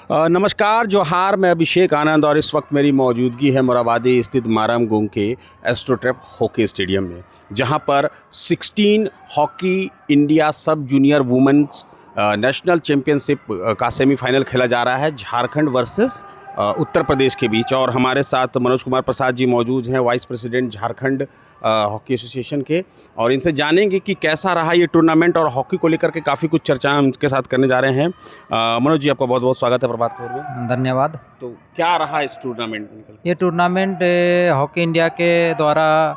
नमस्कार जोहार, मैं अभिषेक आनंद और इस वक्त मेरी मौजूदगी है मोराबादी स्थित मारम गुंग के एस्ट्रोटर्फ हॉकी स्टेडियम में, जहां पर 16 hockey India sub junior women's national championship का सेमीफाइनल खेला जा रहा है झारखंड वर्सेस उत्तर प्रदेश के बीच। और हमारे साथ मनोज कुमार प्रसाद जी मौजूद हैं, vice president Jharkhand hockey association के, और इनसे जानेंगे कि कैसा रहा ये टूर्नामेंट और हॉकी को लेकर के काफ़ी कुछ चर्चा हम इनके साथ करने जा रहे हैं। मनोज जी, आपका बहुत बहुत स्वागत है प्रभात खबर में। धन्यवाद। तो क्या रहा इस टूर्नामेंट में? ये टूर्नामेंट हॉकी इंडिया के द्वारा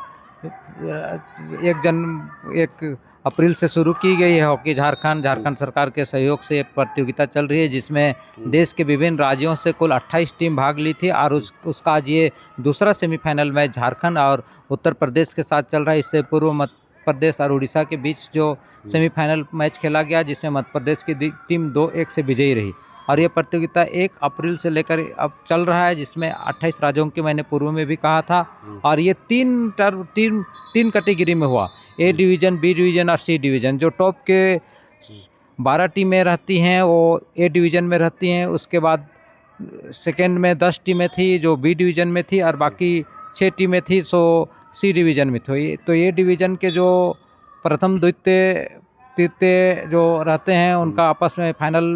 1 अप्रैल से शुरू की गई है। हॉकी झारखंड सरकार के सहयोग से प्रतियोगिता चल रही है, जिसमें देश के विभिन्न राज्यों से कुल 28 टीम भाग ली थी और उसका आज ये दूसरा सेमीफाइनल मैच झारखंड और उत्तर प्रदेश के साथ चल रहा है। इससे पूर्व मध्य प्रदेश और उड़ीसा के बीच जो सेमीफाइनल मैच खेला गया, जिसमें मध्य प्रदेश की टीम 2-1 से विजयी रही। और ये प्रतियोगिता 1 अप्रैल से लेकर अब चल रहा है, जिसमें 28 राज्यों के मैंने पूर्व में भी कहा था। और ये तीन कैटेगरी में हुआ, ए डिवीज़न, बी डिवीज़न और सी डिवीज़न। जो टॉप के 12 टीमें रहती हैं वो ए डिवीज़न में रहती हैं। उसके बाद सेकेंड में 10 टीमें थी जो बी डिवीज़न में थी, और बाकी 6 टीमें थी सो सी डिवीज़न में थी। तो ये डिवीज़न के जो प्रथम, द्वितीय, तृतीय जो रहते हैं उनका आपस में फाइनल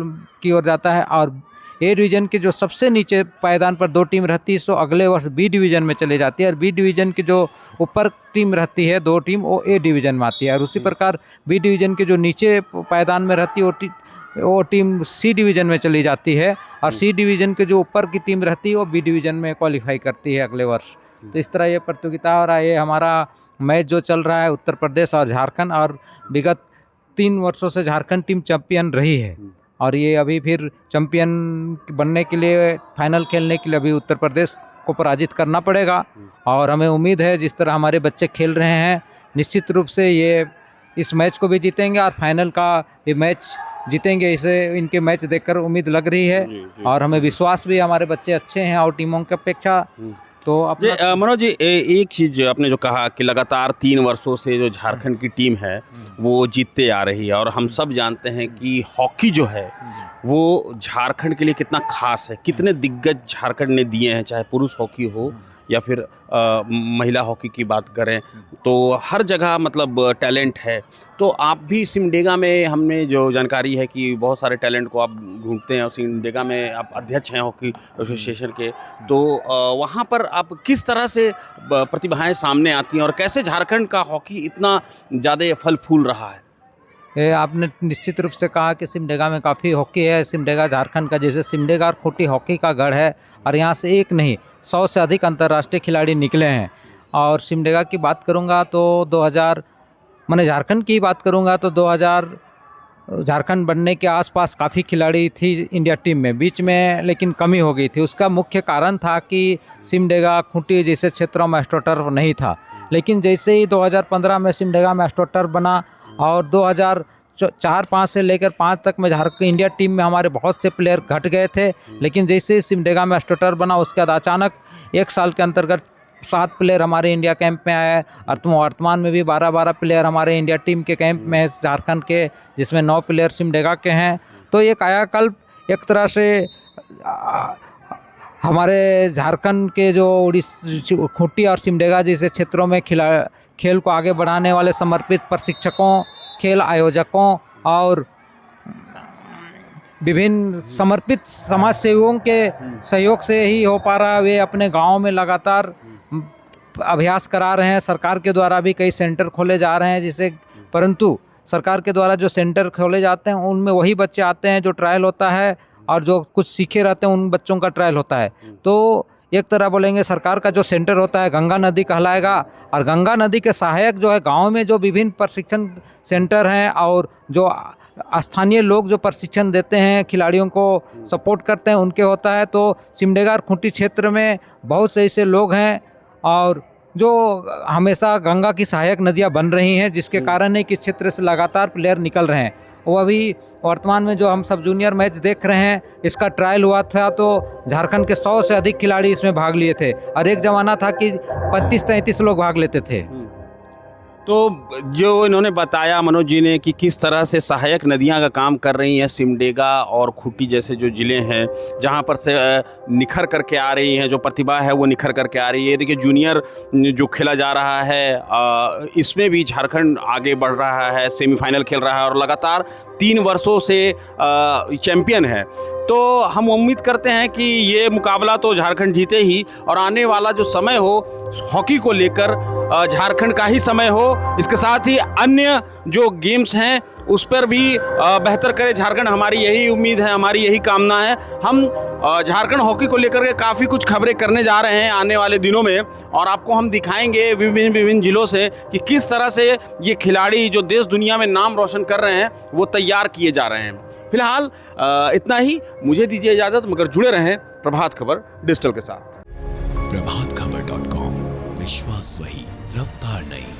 की ओर जाता है। और ए डिवीज़न के जो सबसे नीचे पायदान पर 2 टीम रहती है सो अगले वर्ष बी डिवीज़न में चली जाती है, और बी डिवीज़न की जो ऊपर टीम रहती है 2 टीम वो ए डिवीज़न में आती है। और उसी प्रकार बी डिवीज़न के जो नीचे पायदान में रहती है वो टीम सी डिवीज़न में चली जाती है, और सी डिवीज़न के जो ऊपर की टीम रहती है वो बी डिवीज़न में क्वालिफाई करती है अगले वर्ष। तो इस तरह ये प्रतियोगिता हो रहा है। ये हमारा मैच जो चल रहा है उत्तर प्रदेश और झारखंड, और विगत 3 वर्षों से झारखंड टीम चैंपियन रही है, और ये अभी फिर चैंपियन बनने के लिए, फाइनल खेलने के लिए अभी उत्तर प्रदेश को पराजित करना पड़ेगा। और हमें उम्मीद है जिस तरह हमारे बच्चे खेल रहे हैं, निश्चित रूप से ये इस मैच को भी जीतेंगे और फाइनल का ये मैच जीतेंगे। इसे इनके मैच देखकर उम्मीद लग रही है, और हमें विश्वास भी, हमारे बच्चे अच्छे हैं और टीमों की अपेक्षा। तो मनोज जी, एक चीज़ आपने जो कहा कि लगातार 3 वर्षों से जो झारखंड की टीम है वो जीतते आ रही है, और हम सब जानते हैं कि हॉकी जो है वो झारखंड के लिए कितना खास है, कितने दिग्गज झारखंड ने दिए हैं, चाहे पुरुष हॉकी हो या फिर महिला हॉकी की बात करें, तो हर जगह मतलब टैलेंट है। तो आप भी सिमडेगा में, हमने जो जानकारी है कि बहुत सारे टैलेंट को आप ढूंढते हैं, और सिमडेगा में आप अध्यक्ष हैं हॉकी एसोसिएशन के, तो वहाँ पर आप किस तरह से प्रतिभाएं सामने आती हैं और कैसे झारखंड का हॉकी इतना ज़्यादा फल फूल रहा है? आपने निश्चित रूप से कहा कि सिमडेगा में काफ़ी हॉकी है। सिमडेगा झारखंड का, जैसे सिमडेगा और खूंटी हॉकी का गढ़ है, और यहाँ से एक नहीं 100 से अधिक अंतर्राष्ट्रीय खिलाड़ी निकले हैं। और सिमडेगा की बात करूँगा तो 2000, मैंने झारखंड की बात करूँगा तो 2000 झारखंड बनने के आसपास काफ़ी खिलाड़ी थी इंडिया टीम में, बीच में लेकिन कमी हो गई थी। उसका मुख्य कारण था कि सिमडेगा, खूंटी जैसे क्षेत्रों में एस्ट्रोटर्फ नहीं था। लेकिन जैसे ही 2015 में सिमडेगा में एस्ट्रोटर्फ बना, और 2004-5 से लेकर 5 तक में झारखंड इंडिया टीम में हमारे बहुत से प्लेयर घट गए थे। लेकिन जैसे ही सिमडेगा में एस्ट्रोटर्फ बना, उसके बाद अचानक 1 साल के अंतर्गत 7 प्लेयर हमारे इंडिया कैंप में आए, और वर्तमान में भी 12-12 प्लेयर हमारे इंडिया टीम के कैंप में है झारखंड के, जिसमें 9 प्लेयर सिमडेगा के हैं। तो ये कायाकल्प एक तरह से हमारे झारखंड के जो खूंटी और सिमडेगा जैसे क्षेत्रों में खेल को आगे बढ़ाने वाले समर्पित प्रशिक्षकों, खेल आयोजकों और विभिन्न समर्पित समाज सेवियों के सहयोग से ही हो पा रहा है। वे अपने गाँव में लगातार अभ्यास करा रहे हैं। सरकार के द्वारा भी कई सेंटर खोले जा रहे हैं, जिसे, परंतु सरकार के द्वारा जो सेंटर खोले जाते हैं उनमें वही बच्चे आते हैं जो ट्रायल होता है, और जो कुछ सीखे रहते हैं उन बच्चों का ट्रायल होता है। तो एक तरह बोलेंगे सरकार का जो सेंटर होता है गंगा नदी कहलाएगा, और गंगा नदी के सहायक जो है गांव में जो विभिन्न प्रशिक्षण सेंटर हैं, और जो स्थानीय लोग जो प्रशिक्षण देते हैं, खिलाड़ियों को सपोर्ट करते हैं, उनके होता है। तो सिमडेगा और खूंटी क्षेत्र में बहुत से ऐसे लोग हैं, और जो हमेशा गंगा की सहायक नदियाँ बन रही हैं, जिसके कारण है कि इस क्षेत्र से लगातार प्लेयर निकल रहे हैं। वो अभी वर्तमान में जो हम सब जूनियर मैच देख रहे हैं, इसका ट्रायल हुआ था तो झारखंड के 100 से अधिक खिलाड़ी इसमें भाग लिए थे, और एक ज़माना था कि 35-33 लोग भाग लेते थे। तो जो इन्होंने बताया मनोज जी ने कि किस तरह से सहायक नदियां का काम कर रही हैं, सिमडेगा और खूंटी जैसे जो ज़िले हैं जहां पर से निखर करके आ रही हैं, जो प्रतिभा है वो निखर करके आ रही है। देखिए जूनियर जो खेला जा रहा है इसमें भी झारखंड आगे बढ़ रहा है, सेमीफाइनल खेल रहा है और लगातार 3 वर्षों से चैंपियन है। तो हम उम्मीद करते हैं कि ये मुकाबला तो झारखंड जीते ही, और आने वाला जो समय हो हॉकी को लेकर झारखंड का ही समय हो, इसके साथ ही अन्य जो गेम्स हैं उस पर भी बेहतर करे झारखंड। हमारी यही उम्मीद है, हमारी यही कामना है। हम झारखंड हॉकी को लेकर के काफ़ी कुछ खबरें करने जा रहे हैं आने वाले दिनों में, और आपको हम दिखाएंगे विभिन्न जिलों से कि किस तरह से ये खिलाड़ी जो देश दुनिया में नाम रोशन कर रहे हैं वो तैयार किए जा रहे हैं। फिलहाल इतना ही, मुझे दीजिए इजाज़त, मगर जुड़े रहें प्रभात खबर डिजिटल के साथ। प्रभातखबर.com, विश्वास वही, रफ्तार नहीं।